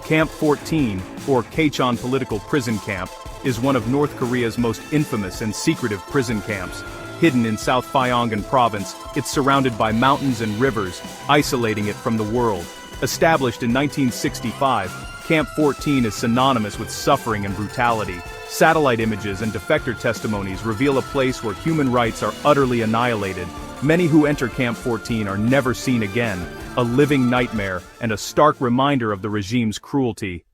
Camp 14, or Kachon Political Prison Camp, is one of North Korea's most infamous and secretive prison camps. Hidden in South Pyongan province, it's surrounded by mountains and rivers, isolating it from the world. Established in 1965, Camp 14 is synonymous with suffering and brutality. Satellite images and defector testimonies reveal a place where human rights are utterly annihilated. Many who enter Camp 14 are never seen again, a living nightmare and a stark reminder of the regime's cruelty.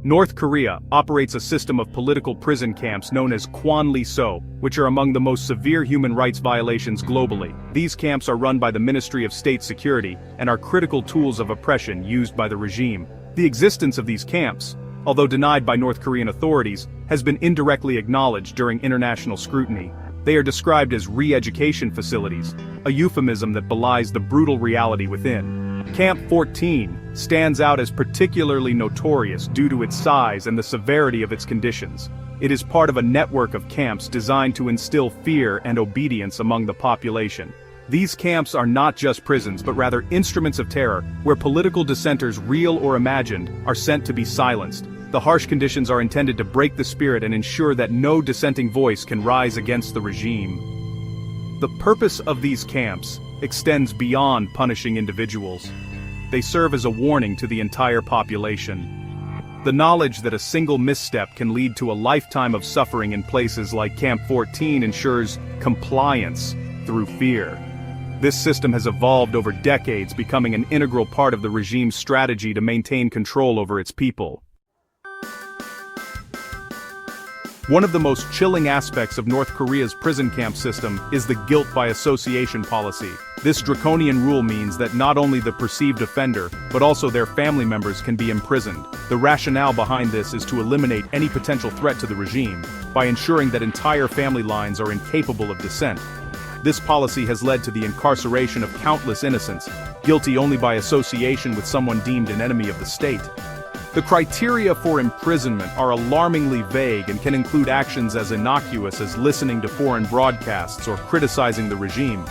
North Korea operates a system of political prison camps known as Kwanli-so, which are among the most severe human rights violations globally. These camps are run by the Ministry of State Security and are critical tools of oppression used by the regime. The existence of these camps, although denied by North Korean authorities, has been indirectly acknowledged during international scrutiny. They are described as re-education facilities, a euphemism that belies the brutal reality within. Camp 14 stands out as particularly notorious due to its size and the severity of its conditions. It is part of a network of camps designed to instill fear and obedience among the population. These camps are not just prisons but rather instruments of terror, where political dissenters, real or imagined, are sent to be silenced. The harsh conditions are intended to break the spirit and ensure that no dissenting voice can rise against the regime. The purpose of these camps extends beyond punishing individuals. They serve as a warning to the entire population. The knowledge that a single misstep can lead to a lifetime of suffering in places like Camp 14 ensures compliance through fear. This system has evolved over decades, becoming an integral part of the regime's strategy to maintain control over its people. One of the most chilling aspects of North Korea's prison camp system is the guilt by association policy. This draconian rule means that not only the perceived offender, but also their family members can be imprisoned. The rationale behind this is to eliminate any potential threat to the regime, by ensuring that entire family lines are incapable of dissent. This policy has led to the incarceration of countless innocents, guilty only by association with someone deemed an enemy of the state. The criteria for imprisonment are alarmingly vague and can include actions as innocuous as listening to foreign broadcasts or criticizing the regime.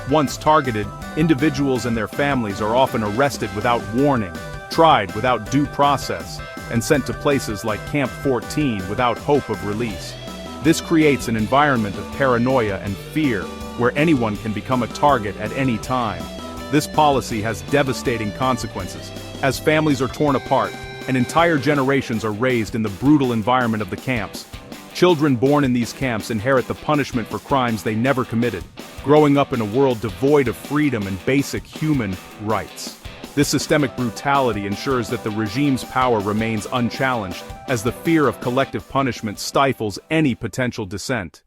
Once targeted, individuals and their families are often arrested without warning, tried without due process, and sent to places like Camp 14 without hope of release. This creates an environment of paranoia and fear, where anyone can become a target at any time. This policy has devastating consequences, as families are torn apart, and entire generations are raised in the brutal environment of the camps. Children born in these camps inherit the punishment for crimes they never committed, growing up in a world devoid of freedom and basic human rights. This systemic brutality ensures that the regime's power remains unchallenged, as the fear of collective punishment stifles any potential dissent.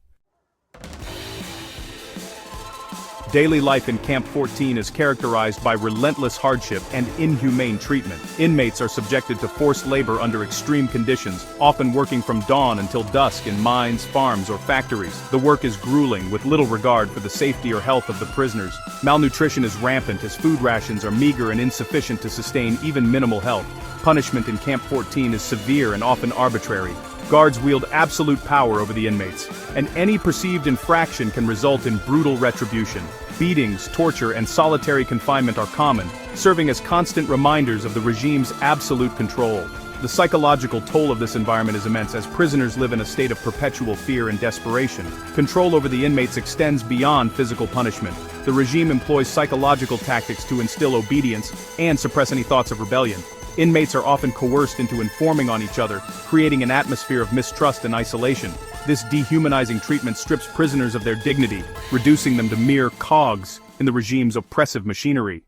Daily life in Camp 14 is characterized by relentless hardship and inhumane treatment. Inmates are subjected to forced labor under extreme conditions, often working from dawn until dusk in mines, farms, or factories. The work is grueling, with little regard for the safety or health of the prisoners. Malnutrition is rampant, as food rations are meager and insufficient to sustain even minimal health. Punishment in Camp 14 is severe and often arbitrary. Guards wield absolute power over the inmates, and any perceived infraction can result in brutal retribution. Beatings, torture, and solitary confinement are common, serving as constant reminders of the regime's absolute control. The psychological toll of this environment is immense, as prisoners live in a state of perpetual fear and desperation. Control over the inmates extends beyond physical punishment. The regime employs psychological tactics to instill obedience and suppress any thoughts of rebellion. Inmates are often coerced into informing on each other, creating an atmosphere of mistrust and isolation. This dehumanizing treatment strips prisoners of their dignity, reducing them to mere cogs in the regime's oppressive machinery.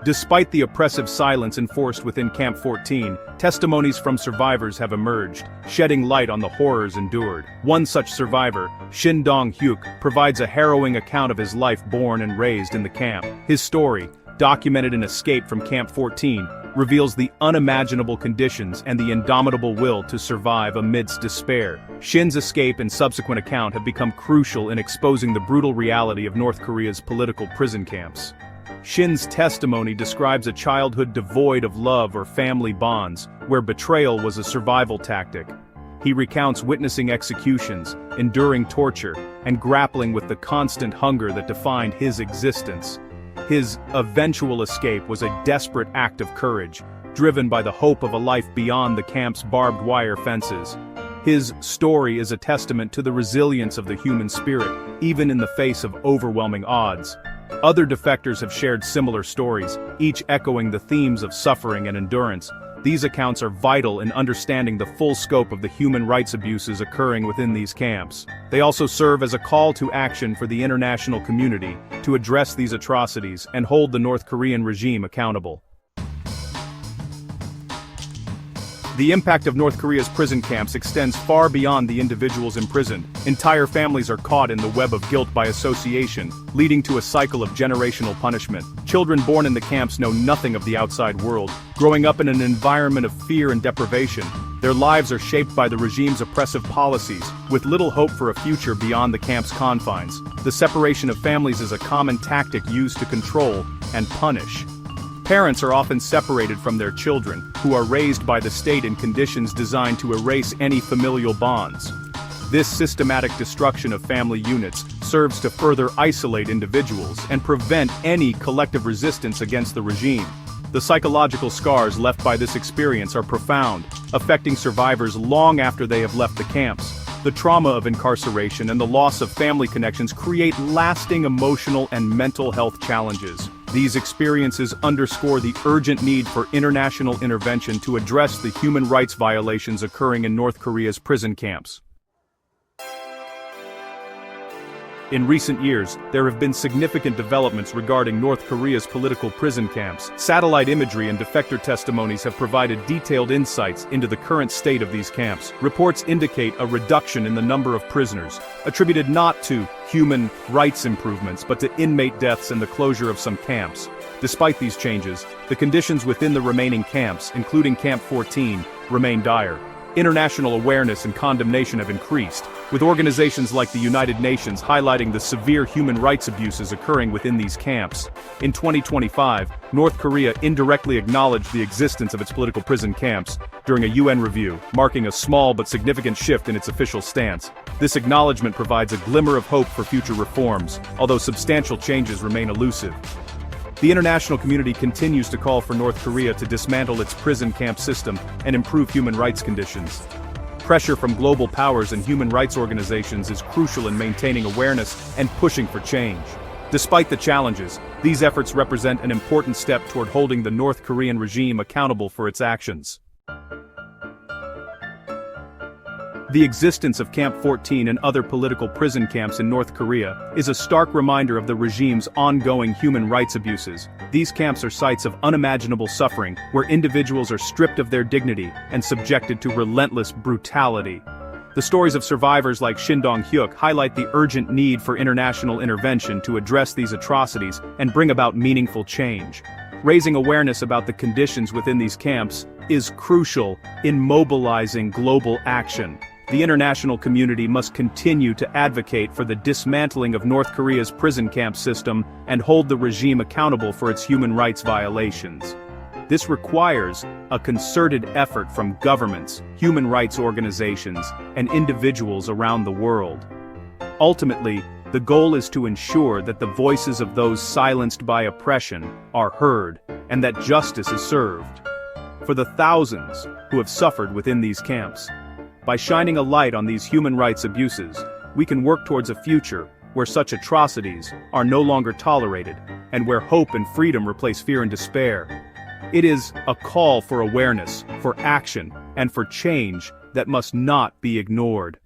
Despite the oppressive silence enforced within Camp 14, testimonies from survivors have emerged, shedding light on the horrors endured. One such survivor, Shin Dong-hyuk, provides a harrowing account of his life born and raised in the camp. His story, documented in Escape from Camp 14, reveals the unimaginable conditions and the indomitable will to survive amidst despair. Shin's escape and subsequent account have become crucial in exposing the brutal reality of North Korea's political prison camps. Shin's testimony describes a childhood devoid of love or family bonds, where betrayal was a survival tactic. He recounts witnessing executions, enduring torture, and grappling with the constant hunger that defined his existence. His eventual escape was a desperate act of courage, driven by the hope of a life beyond the camp's barbed wire fences. His story is a testament to the resilience of the human spirit, even in the face of overwhelming odds. Other defectors have shared similar stories, each echoing the themes of suffering and endurance. These accounts are vital in understanding the full scope of the human rights abuses occurring within these camps. They also serve as a call to action for the international community to address these atrocities and hold the North Korean regime accountable. The impact of North Korea's prison camps extends far beyond the individuals imprisoned. Entire families are caught in the web of guilt by association, leading to a cycle of generational punishment. Children born in the camps know nothing of the outside world, growing up in an environment of fear and deprivation. Their lives are shaped by the regime's oppressive policies, with little hope for a future beyond the camp's confines. The separation of families is a common tactic used to control and punish. Parents are often separated from their children, who are raised by the state in conditions designed to erase any familial bonds. This systematic destruction of family units serves to further isolate individuals and prevent any collective resistance against the regime. The psychological scars left by this experience are profound, affecting survivors long after they have left the camps. The trauma of incarceration and the loss of family connections create lasting emotional and mental health challenges. These experiences underscore the urgent need for international intervention to address the human rights violations occurring in North Korea's prison camps. In recent years, there have been significant developments regarding North Korea's political prison camps. Satellite imagery and defector testimonies have provided detailed insights into the current state of these camps. Reports indicate a reduction in the number of prisoners, attributed not to human rights improvements but to inmate deaths and the closure of some camps. Despite these changes, the conditions within the remaining camps, including Camp 14, remain dire. International awareness and condemnation have increased, with organizations like the United Nations highlighting the severe human rights abuses occurring within these camps. In 2025, North Korea indirectly acknowledged the existence of its political prison camps during a UN review, marking a small but significant shift in its official stance. This acknowledgement provides a glimmer of hope for future reforms, although substantial changes remain elusive. The international community continues to call for North Korea to dismantle its prison camp system and improve human rights conditions. Pressure from global powers and human rights organizations is crucial in maintaining awareness and pushing for change. Despite the challenges, these efforts represent an important step toward holding the North Korean regime accountable for its actions. The existence of Camp 14 and other political prison camps in North Korea is a stark reminder of the regime's ongoing human rights abuses. These camps are sites of unimaginable suffering, where individuals are stripped of their dignity and subjected to relentless brutality. The stories of survivors like Shin Dong-hyuk highlight the urgent need for international intervention to address these atrocities and bring about meaningful change. Raising awareness about the conditions within these camps is crucial in mobilizing global action. The international community must continue to advocate for the dismantling of North Korea's prison camp system and hold the regime accountable for its human rights violations. This requires a concerted effort from governments, human rights organizations, and individuals around the world. Ultimately, the goal is to ensure that the voices of those silenced by oppression are heard, and that justice is served. For the thousands who have suffered within these camps, by shining a light on these human rights abuses, we can work towards a future where such atrocities are no longer tolerated, and where hope and freedom replace fear and despair. It is a call for awareness, for action, and for change that must not be ignored.